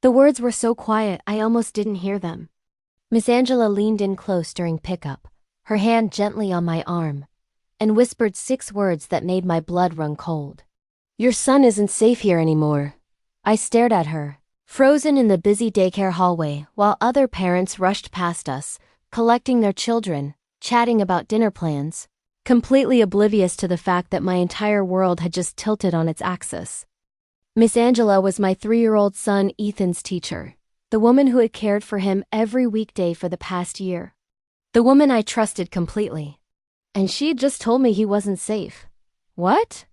The words were so quiet I almost didn't hear them. Miss Angela leaned in close during pickup, her hand gently on my arm, and whispered 6 words that made my blood run cold. "Your son isn't safe here anymore." I stared at her, frozen in the busy daycare hallway, while other parents rushed past us, collecting their children, chatting about dinner plans, completely oblivious to the fact that my entire world had just tilted on its axis. Miss Angela was my 3-year-old son Ethan's teacher, the woman who had cared for him every weekday for the past year. The woman I trusted completely. And she had just told me he wasn't safe. What?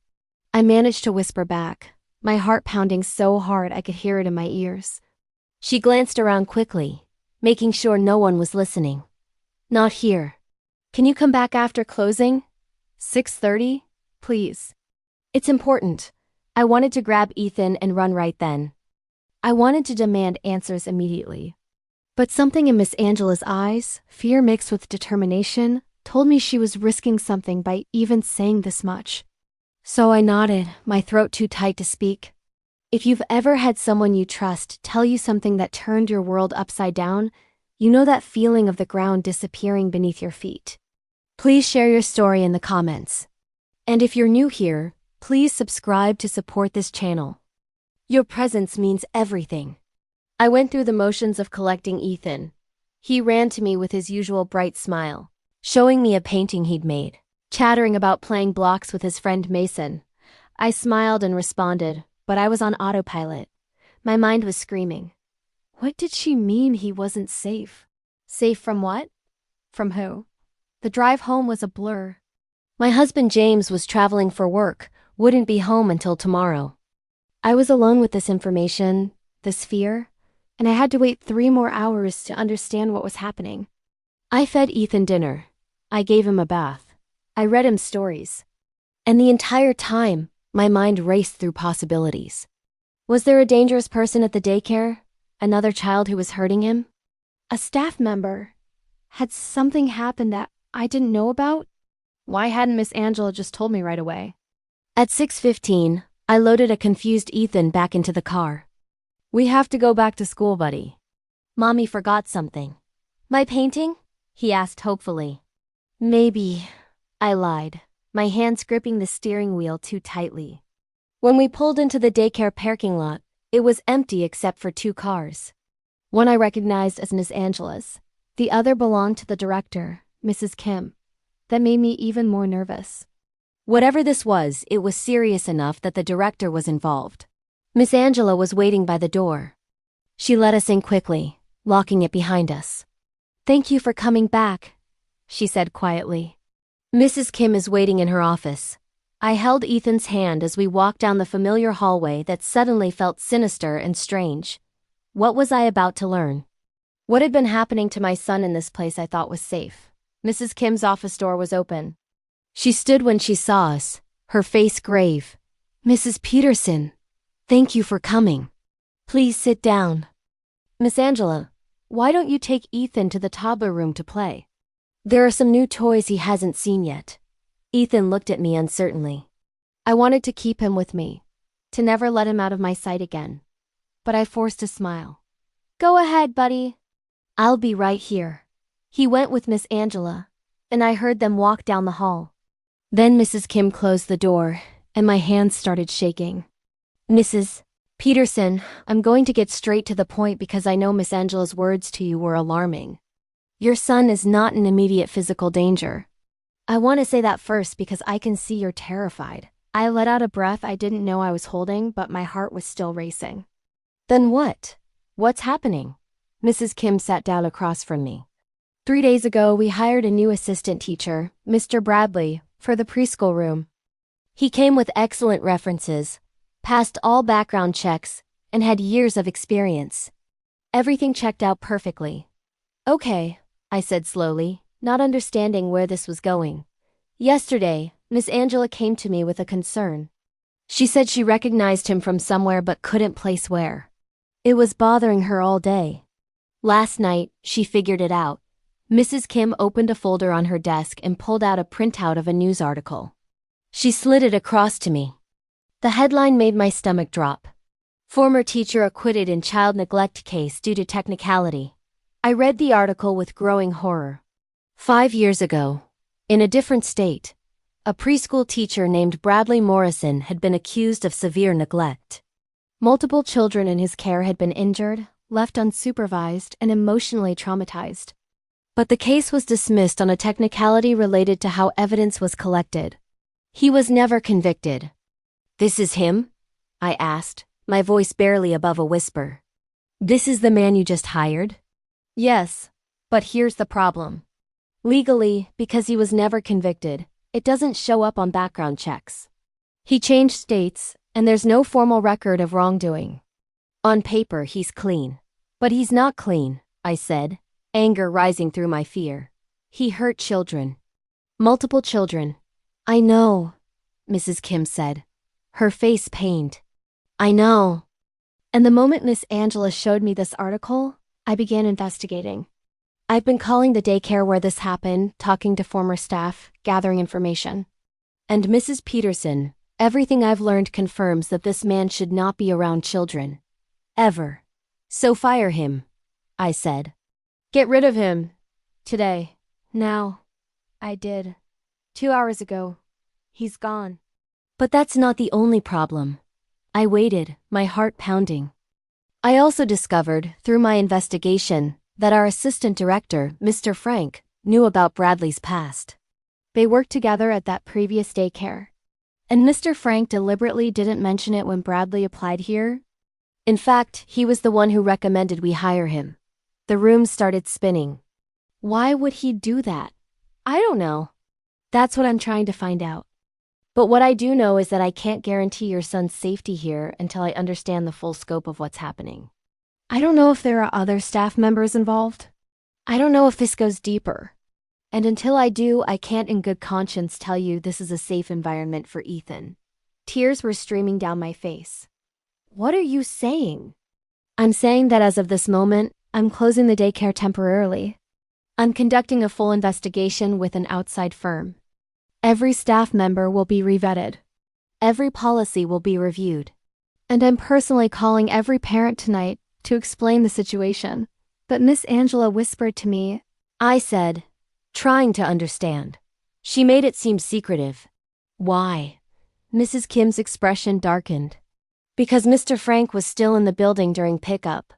I managed to whisper back, my heart pounding so hard I could hear it in my ears. She glanced around quickly, making sure no one was listening. "Not here. Can you come back after closing? 6:30? Please. It's important." I wanted to grab Ethan and run right then. I wanted to demand answers immediately. But something in Miss Angela's eyes, fear mixed with determination, told me she was risking something by even saying this much. So I nodded, my throat too tight to speak. If you've ever had someone you trust tell you something that turned your world upside down, you know that feeling of the ground disappearing beneath your feet. Please share your story in the comments. And if you're new here, please subscribe to support this channel. Your presence means everything. I went through the motions of collecting Ethan. He ran to me with his usual bright smile, showing me a painting he'd made, chattering about playing blocks with his friend Mason. I smiled and responded, but I was on autopilot. My mind was screaming. What did she mean he wasn't safe? Safe from what? From who? The drive home was a blur. My husband James was traveling for work, wouldn't be home until tomorrow. I was alone with this information, this fear, and I had to wait 3 more hours to understand what was happening. I fed Ethan dinner. I gave him a bath. I read him stories. And the entire time, my mind raced through possibilities. Was there a dangerous person at the daycare? Another child who was hurting him? A staff member? Had something happened that I didn't know about? Why hadn't Miss Angela just told me right away? At 6:15, I loaded a confused Ethan back into the car. "We have to go back to school, buddy." "Mommy forgot something." "My painting?" he asked hopefully. "Maybe," I lied, my hands gripping the steering wheel too tightly. When we pulled into the daycare parking lot, it was empty except for 2 cars. One I recognized as Miss Angela's. The other belonged to the director, Mrs. Kim. That made me even more nervous. Whatever this was, it was serious enough that the director was involved. Miss Angela was waiting by the door. She let us in quickly, locking it behind us. "Thank you for coming back," she said quietly. "Mrs. Kim is waiting in her office." I held Ethan's hand as we walked down the familiar hallway that suddenly felt sinister and strange. What was I about to learn? What had been happening to my son in this place I thought was safe? Mrs. Kim's office door was open. She stood when she saw us, her face grave. "Mrs. Peterson, thank you for coming. Please sit down." "Miss Angela, why don't you take Ethan to the toddler room to play? There are some new toys he hasn't seen yet." Ethan looked at me uncertainly. I wanted to keep him with me, to never let him out of my sight again. But I forced a smile. "Go ahead, buddy." "I'll be right here." He went with Miss Angela, and I heard them walk down the hall. Then Mrs. Kim closed the door, and my hands started shaking. "Mrs. Peterson, I'm going to get straight to the point because I know Miss Angela's words to you were alarming. Your son is not in immediate physical danger. I want to say that first because I can see you're terrified." I let out a breath I didn't know I was holding, but my heart was still racing. "Then what? What's happening?" Mrs. Kim sat down across from me. 3 days ago, we hired a new assistant teacher, Mr. Bradley, for the preschool room. He came with excellent references, passed all background checks, and had years of experience. Everything checked out perfectly. "Okay," I said slowly, not understanding where this was going. "Yesterday, Miss Angela came to me with a concern. She said she recognized him from somewhere but couldn't place where. It was bothering her all day. Last night, she figured it out." Mrs. Kim opened a folder on her desk and pulled out a printout of a news article. She slid it across to me. The headline made my stomach drop. Former teacher acquitted in child neglect case due to technicality. I read the article with growing horror. 5 years ago, in a different state, a preschool teacher named Bradley Morrison had been accused of severe neglect. Multiple children in his care had been injured, left unsupervised, and emotionally traumatized. But the case was dismissed on a technicality related to how evidence was collected. He was never convicted. "This is him?" I asked, my voice barely above a whisper. "This is the man you just hired?" "Yes, but here's the problem. Legally, because he was never convicted, it doesn't show up on background checks. He changed states, and there's no formal record of wrongdoing. On paper, he's clean. But he's not clean," I said, anger rising through my fear. "He hurt children. Multiple children." "I know," Mrs. Kim said, her face pained. "I know." And the moment Miss Angela showed me this article, I began investigating. I've been calling the daycare where this happened, talking to former staff, gathering information. And Mrs. Peterson, everything I've learned confirms that this man should not be around children. Ever. "So fire him," I said. "Get rid of him. Today. Now." I did. 2 hours ago. He's gone. But that's not the only problem. I waited, my heart pounding. I also discovered, through my investigation, that our assistant director, Mr. Frank, knew about Bradley's past. They worked together at that previous daycare. And Mr. Frank deliberately didn't mention it when Bradley applied here. In fact, he was the one who recommended we hire him. The room started spinning. Why would he do that? I don't know. That's what I'm trying to find out. But what I do know is that I can't guarantee your son's safety here until I understand the full scope of what's happening. I don't know if there are other staff members involved. I don't know if this goes deeper. And until I do, I can't in good conscience tell you this is a safe environment for Ethan. Tears were streaming down my face. What are you saying? I'm saying that as of this moment, I'm closing the daycare temporarily. I'm conducting a full investigation with an outside firm. Every staff member will be revetted. Every policy will be reviewed. And I'm personally calling every parent tonight to explain the situation. But Miss Angela whispered to me, I said, trying to understand. She made it seem secretive. Why? Mrs. Kim's expression darkened. Because Mr. Frank was still in the building during pickup.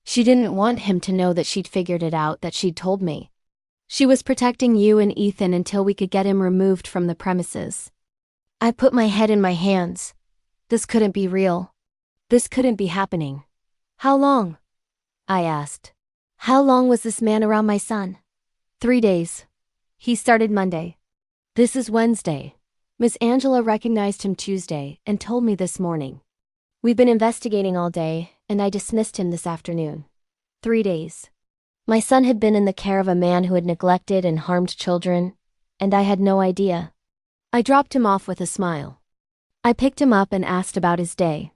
She didn't want him to know that she'd figured it out, that she'd told me. She was protecting you and Ethan until we could get him removed from the premises. I put my head in my hands. This couldn't be real. This couldn't be happening. How long? I asked. How long was this man around my son? 3 days. He started Monday. This is Wednesday. Miss Angela recognized him Tuesday and told me this morning. We've been investigating all day, and I dismissed him this afternoon. 3 days. My son had been in the care of a man who had neglected and harmed children, and I had no idea. I dropped him off with a smile. I picked him up and asked about his day.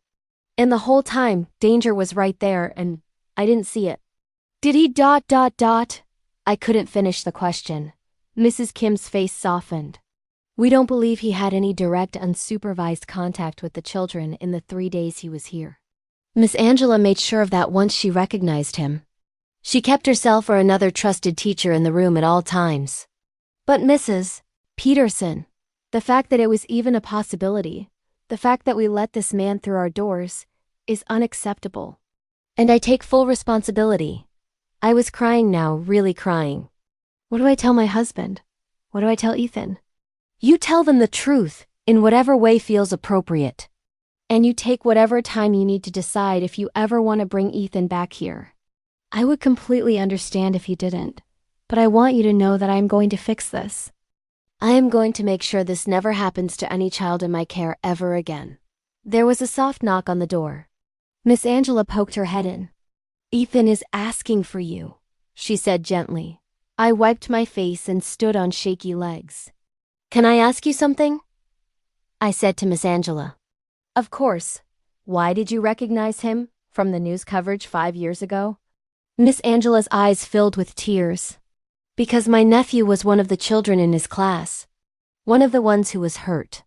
And the whole time, danger was right there, and I didn't see it. Did he ... I couldn't finish the question. Mrs. Kim's face softened. We don't believe he had any direct unsupervised contact with the children in the 3 days he was here. Miss Angela made sure of that once she recognized him. She kept herself or another trusted teacher in the room at all times. But Mrs. Peterson, the fact that it was even a possibility, the fact that we let this man through our doors, is unacceptable. And I take full responsibility. I was crying now, really crying. What do I tell my husband? What do I tell Ethan? You tell them the truth, in whatever way feels appropriate. And you take whatever time you need to decide if you ever want to bring Ethan back here. I would completely understand if you didn't, but I want you to know that I am going to fix this. I am going to make sure this never happens to any child in my care ever again. There was a soft knock on the door. Miss Angela poked her head in. Ethan is asking for you, she said gently. I wiped my face and stood on shaky legs. Can I ask you something? I said to Miss Angela. Of course. Why did you recognize him from the news coverage 5 years ago? Miss Angela's eyes filled with tears. Because my nephew was one of the children in his class. One of the ones who was hurt.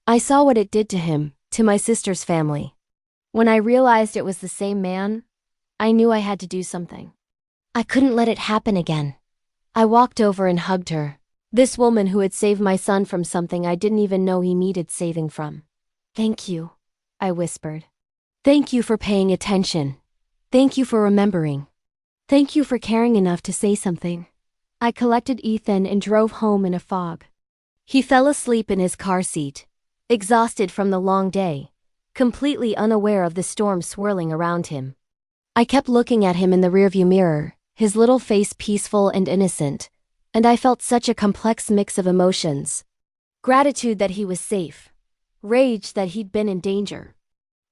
I saw what it did to him, to my sister's family. When I realized it was the same man, I knew I had to do something. I couldn't let it happen again. I walked over and hugged her. This woman who had saved my son from something I didn't even know he needed saving from. "Thank you," I whispered. "Thank you for paying attention. Thank you for remembering. Thank you for caring enough to say something." I collected Ethan and drove home in a fog. He fell asleep in his car seat, exhausted from the long day, completely unaware of the storm swirling around him. I kept looking at him in the rearview mirror, his little face peaceful and innocent, and I felt such a complex mix of emotions. Gratitude that he was safe, rage that he'd been in danger,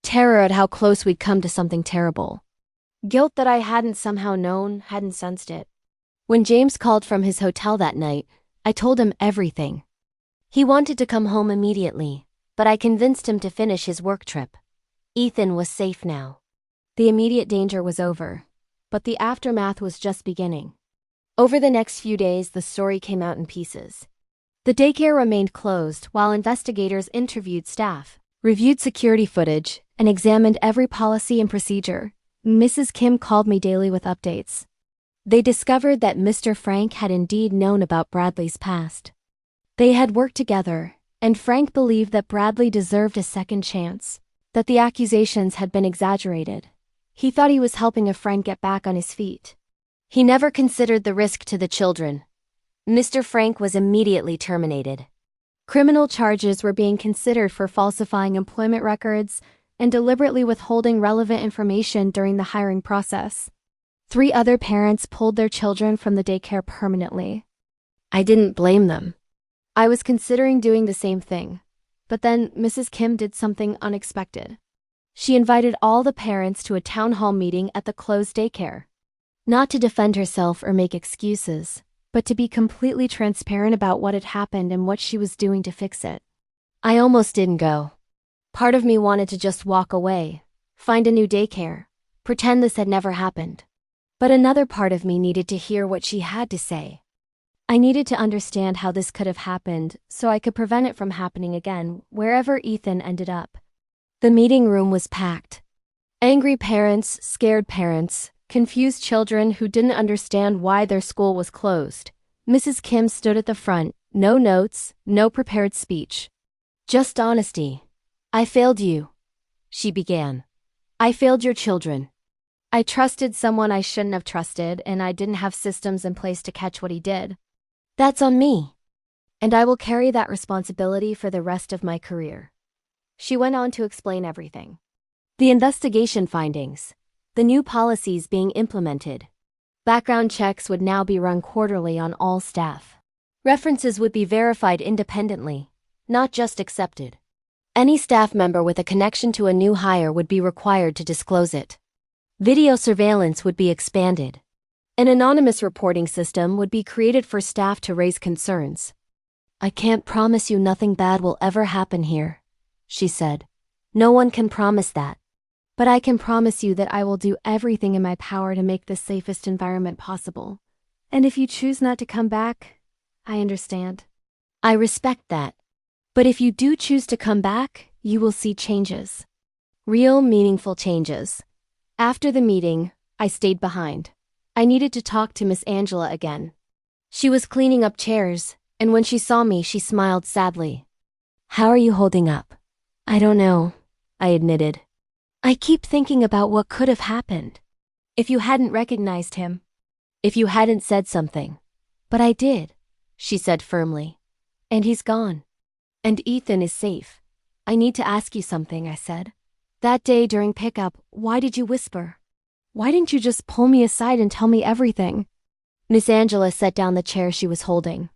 terror at how close we'd come to something terrible, guilt that I hadn't somehow known, hadn't sensed it. When James called from his hotel that night, I told him everything. He wanted to come home immediately, but I convinced him to finish his work trip. Ethan was safe now. The immediate danger was over, but the aftermath was just beginning. Over the next few days, the story came out in pieces. The daycare remained closed while investigators interviewed staff, reviewed security footage, and examined every policy and procedure. Mrs. Kim called me daily with updates. They discovered that Mr. Frank had indeed known about Bradley's past. They had worked together, and Frank believed that Bradley deserved a second chance, that the accusations had been exaggerated. He thought he was helping a friend get back on his feet. He never considered the risk to the children. Mr. Frank was immediately terminated. Criminal charges were being considered for falsifying employment records and deliberately withholding relevant information during the hiring process. 3 other parents pulled their children from the daycare permanently. I didn't blame them. I was considering doing the same thing, but then Mrs. Kim did something unexpected. She invited all the parents to a town hall meeting at the closed daycare. Not to defend herself or make excuses, but to be completely transparent about what had happened and what she was doing to fix it. I almost didn't go. Part of me wanted to just walk away, find a new daycare, pretend this had never happened. But another part of me needed to hear what she had to say. I needed to understand how this could have happened so I could prevent it from happening again, wherever Ethan ended up. The meeting room was packed. Angry parents, scared parents, confused children who didn't understand why their school was closed. Mrs. Kim stood at the front, no notes, no prepared speech. Just honesty. "I failed you," she began. "I failed your children. I trusted someone I shouldn't have trusted, and I didn't have systems in place to catch what he did. That's on me. And I will carry that responsibility for the rest of my career." She went on to explain everything. The investigation findings, the new policies being implemented. Background checks would now be run quarterly on all staff. References would be verified independently, not just accepted. Any staff member with a connection to a new hire would be required to disclose it. Video surveillance would be expanded. An anonymous reporting system would be created for staff to raise concerns. "I can't promise you nothing bad will ever happen here," she said. "No one can promise that. But I can promise you that I will do everything in my power to make the safest environment possible. And if you choose not to come back, I understand. I respect that. But if you do choose to come back, you will see changes. Real, meaningful changes." After the meeting, I stayed behind. I needed to talk to Miss Angela again. She was cleaning up chairs, and when she saw me, she smiled sadly. "How are you holding up?" "I don't know," I admitted. "I keep thinking about what could have happened. If you hadn't recognized him. If you hadn't said something." "But I did," she said firmly. "And he's gone. And Ethan is safe." "I need to ask you something," I said. "That day during pickup, why did you whisper? Why didn't you just pull me aside and tell me everything?" Miss Angela set down the chair she was holding.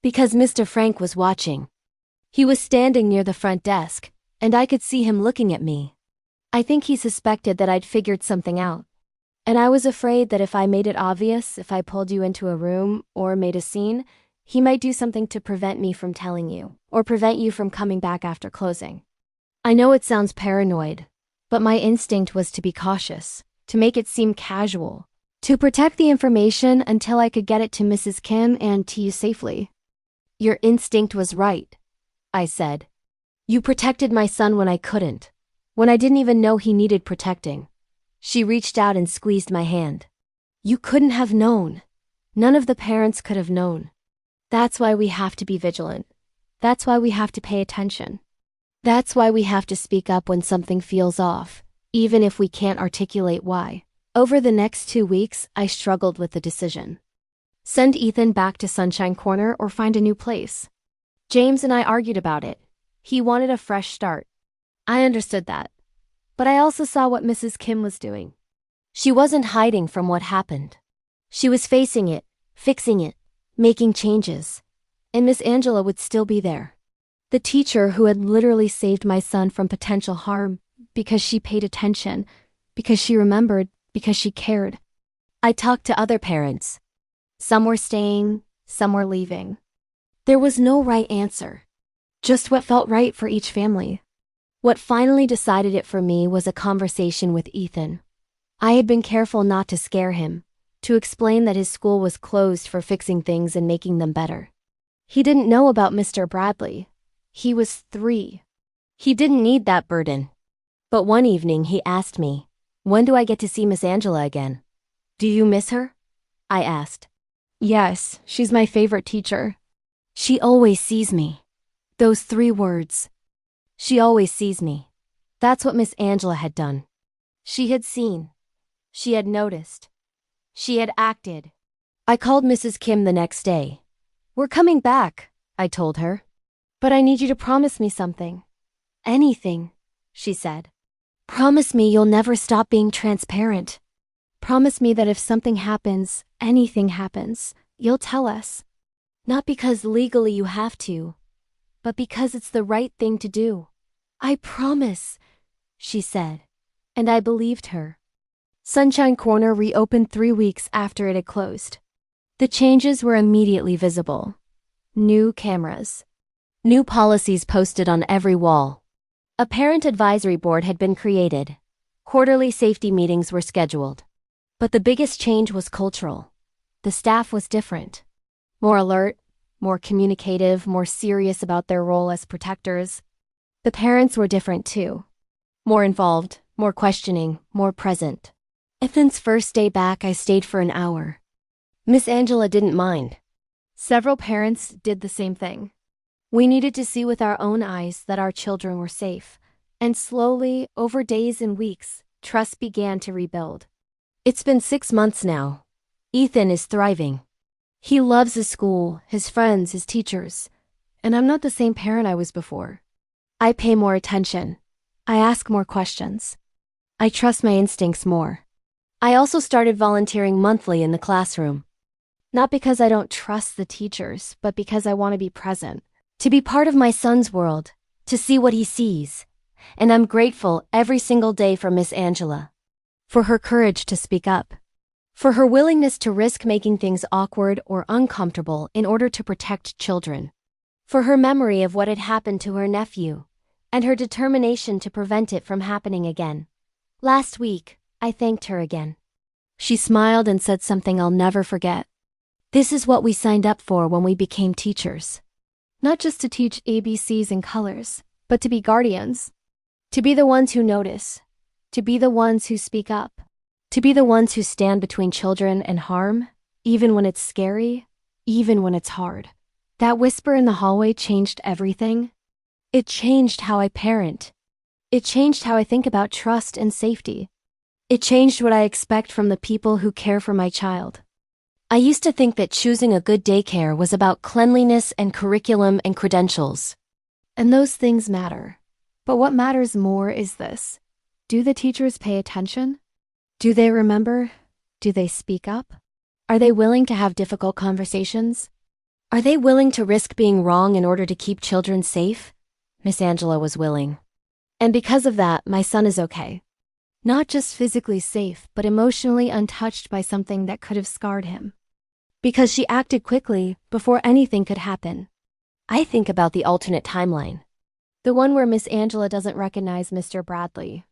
"Because Mr. Frank was watching. He was standing near the front desk, and I could see him looking at me. I think he suspected that I'd figured something out. And I was afraid that if I made it obvious, if I pulled you into a room or made a scene, he might do something to prevent me from telling you, or prevent you from coming back after closing. I know it sounds paranoid, but my instinct was to be cautious, to make it seem casual, to protect the information until I could get it to Mrs. Kim and to you safely." "Your instinct was right," I said. "You protected my son when I couldn't. When I didn't even know he needed protecting. She reached out and squeezed my hand. You couldn't have known. None of the parents could have known. That's why we have to be vigilant. That's why we have to pay attention. That's why we have to speak up when something feels off, even if we can't articulate why. Over the next 2 weeks, I struggled with the decision. Send Ethan back to Sunshine Corner or find a new place. James and I argued about it. He wanted a fresh start. I understood that. But I also saw what Mrs. Kim was doing. She wasn't hiding from what happened. She was facing it, fixing it, making changes. And Miss Angela would still be there. The teacher who had literally saved my son from potential harm because she paid attention, because she remembered, because she cared. I talked to other parents. Some were staying, some were leaving. There was no right answer. Just what felt right for each family. What finally decided it for me was a conversation with Ethan. I had been careful not to scare him, to explain that his school was closed for fixing things and making them better. He didn't know about Mr. Bradley. He was 3. He didn't need that burden. But one evening he asked me, "When do I get to see Miss Angela again?" "Do you miss her?" I asked. "Yes, she's my favorite teacher. She always sees me." Those 3 words. She always sees me. That's what Miss Angela had done. She had seen. She had noticed. She had acted. I called Mrs. Kim the next day. "We're coming back," I told her. "But I need you to promise me something." "Anything," she said. "Promise me you'll never stop being transparent. Promise me that if something happens, anything happens, you'll tell us. Not because legally you have to, but because it's the right thing to do." "I promise," she said, and I believed her. Sunshine Corner reopened 3 weeks after it had closed. The changes were immediately visible. New cameras. New policies posted on every wall. A parent advisory board had been created. Quarterly safety meetings were scheduled. But the biggest change was cultural. The staff was different. More alert, more communicative, more serious about their role as protectors. The parents were different too. More involved, more questioning, more present. Ethan's first day back, I stayed for an hour. Miss Angela didn't mind. Several parents did the same thing. We needed to see with our own eyes that our children were safe. And slowly, over days and weeks, trust began to rebuild. It's been 6 months now. Ethan is thriving. He loves his school, his friends, his teachers. And I'm not the same parent I was before. I pay more attention. I ask more questions. I trust my instincts more. I also started volunteering monthly in the classroom. Not because I don't trust the teachers, but because I want to be present. To be part of my son's world. To see what he sees. And I'm grateful every single day for Miss Angela. For her courage to speak up. For her willingness to risk making things awkward or uncomfortable in order to protect children. For her memory of what had happened to her nephew. And her determination to prevent it from happening again. Last week, I thanked her again. She smiled and said something I'll never forget. "This is what we signed up for when we became teachers. Not just to teach ABCs and colors, but to be guardians. To be the ones who notice. To be the ones who speak up. To be the ones who stand between children and harm, even when it's scary, even when it's hard." That whisper in the hallway changed everything. It changed how I parent. It changed how I think about trust and safety. It changed what I expect from the people who care for my child. I used to think that choosing a good daycare was about cleanliness and curriculum and credentials. And those things matter. But what matters more is this. Do the teachers pay attention? Do they remember? Do they speak up? Are they willing to have difficult conversations? Are they willing to risk being wrong in order to keep children safe? Miss Angela was willing. And because of that, my son is okay. Not just physically safe, but emotionally untouched by something that could have scarred him. Because she acted quickly before anything could happen. I think about the alternate timeline. The one where Miss Angela doesn't recognize Mr. Bradley.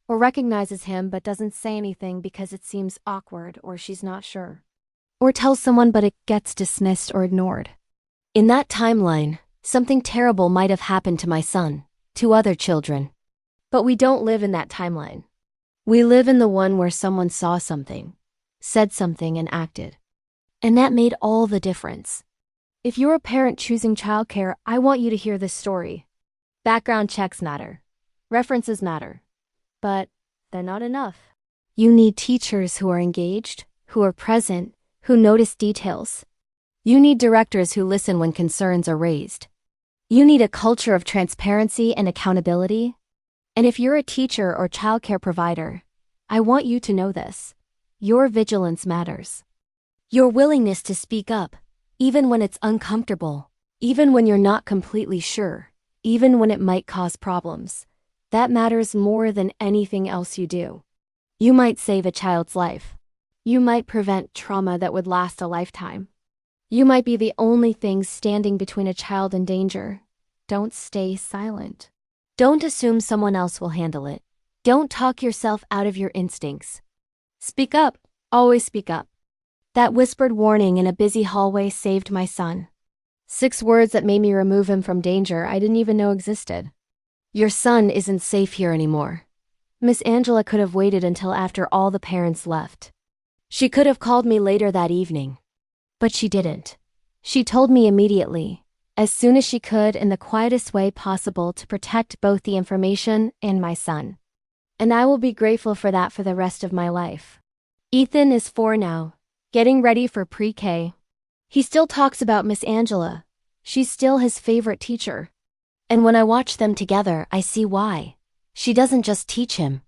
Or recognizes him but doesn't say anything because it seems awkward or she's not sure. Or tells someone but it gets dismissed or ignored. In that timeline, something terrible might have happened to my son, to other children. But we don't live in that timeline. We live in the one where someone saw something, said something, and acted. And that made all the difference. If you're a parent choosing childcare, I want you to hear this story. Background checks matter. References matter. But they're not enough. You need teachers who are engaged, who are present, who notice details. You need directors who listen when concerns are raised. You need a culture of transparency and accountability. And if you're a teacher or childcare provider, I want you to know this. Your vigilance matters. Your willingness to speak up, even when it's uncomfortable, even when you're not completely sure, even when it might cause problems, that matters more than anything else you do. You might save a child's life. You might prevent trauma that would last a lifetime. You might be the only thing standing between a child and danger. Don't stay silent. Don't assume someone else will handle it. Don't talk yourself out of your instincts. Speak up. Always speak up. That whispered warning in a busy hallway saved my son. 6 words that made me remove him from danger I didn't even know existed. Your son isn't safe here anymore. Miss Angela could have waited until after all the parents left. She could have called me later that evening. But she didn't. She told me immediately, as soon as she could, in the quietest way possible, to protect both the information and my son. And I will be grateful for that for the rest of my life. Ethan is 4 now, getting ready for pre-K. He still talks about Miss Angela. She's still his favorite teacher. And when I watch them together, I see why. She doesn't just teach him.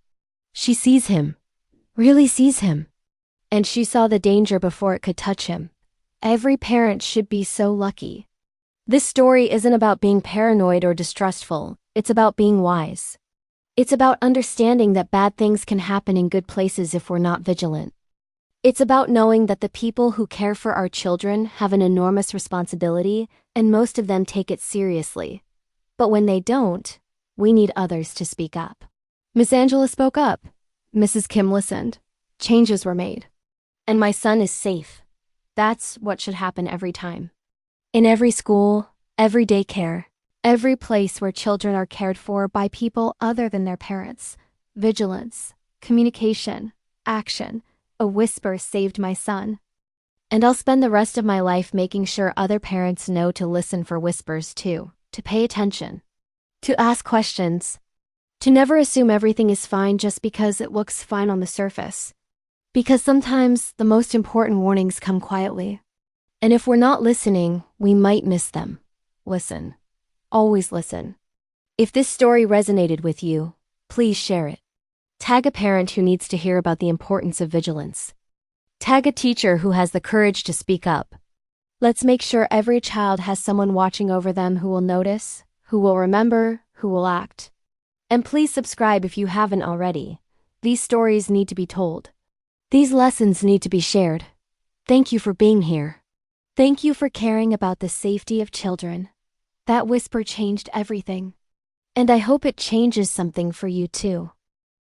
She sees him. Really sees him. And she saw the danger before it could touch him. Every parent should be so lucky. This story isn't about being paranoid or distrustful. It's about being wise. It's about understanding that bad things can happen in good places if we're not vigilant. It's about knowing that the people who care for our children have an enormous responsibility, and most of them take it seriously. But when they don't, we need others to speak up. Miss Angela spoke up. Mrs. Kim listened. Changes were made. And my son is safe. That's what should happen every time. In every school, every daycare, every place where children are cared for by people other than their parents. Vigilance, communication, action. A whisper saved my son. And I'll spend the rest of my life making sure other parents know to listen for whispers too, to pay attention, to ask questions, to never assume everything is fine just because it looks fine on the surface. Because sometimes the most important warnings come quietly. And if we're not listening, we might miss them. Listen. Always listen. If this story resonated with you, please share it. Tag a parent who needs to hear about the importance of vigilance. Tag a teacher who has the courage to speak up. Let's make sure every child has someone watching over them who will notice, who will remember, who will act. And please subscribe if you haven't already. These stories need to be told. These lessons need to be shared. Thank you for being here. Thank you for caring about the safety of children. That whisper changed everything. And I hope it changes something for you too.